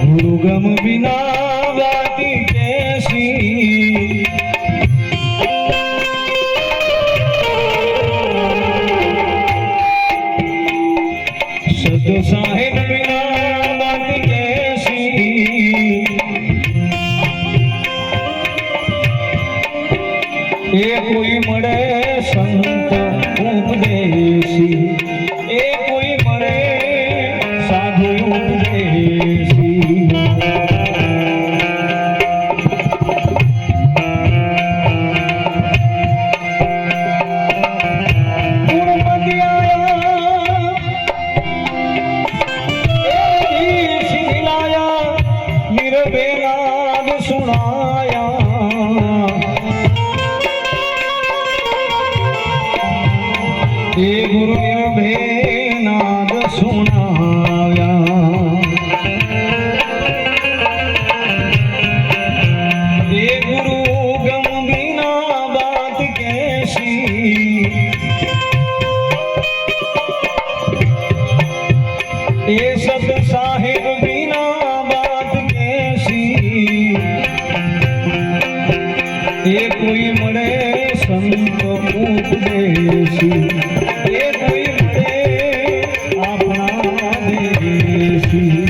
ગુરુગમ વિના ગાતી કેસી સત સાહેબ વિના ગાતી કેસી એ કોઈ મળે સંત ઉપદેશી એ કોઈ મળે સાધુ ઉપદેશી ગુણમતી આયા એ શિલાયા નિર્ભેનાદ સુણાયા એ ગુરુ નિર્ભેનાદ સુણાવ્યા એ ગુરુ ગમ વિના બાત કેસી એ સત સાહેબ વિના બાત કેસી એ કોઈ મળે સંત ઉપદેશી એ કોઈ મળે આપણા દેશી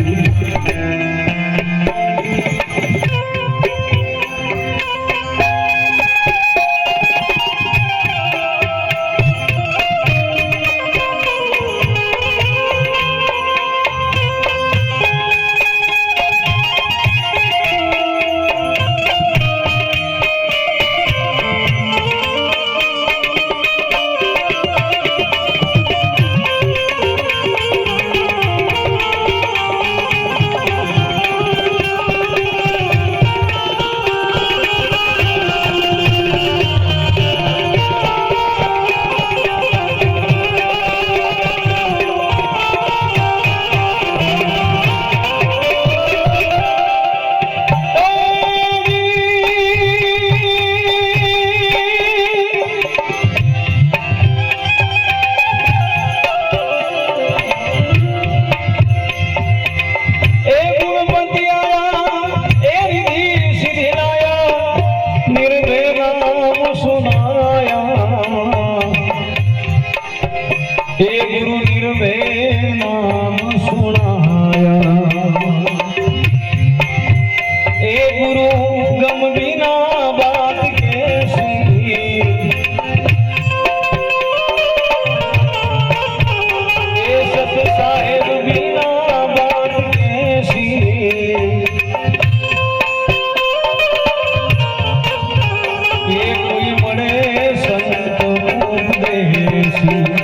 हे गुरु निर्भय नाम सुनाया हे गुरु गम बिना बात कैसी हे सत साहेब बिना बात कैसी ये कोई बड़े संत उपदेशी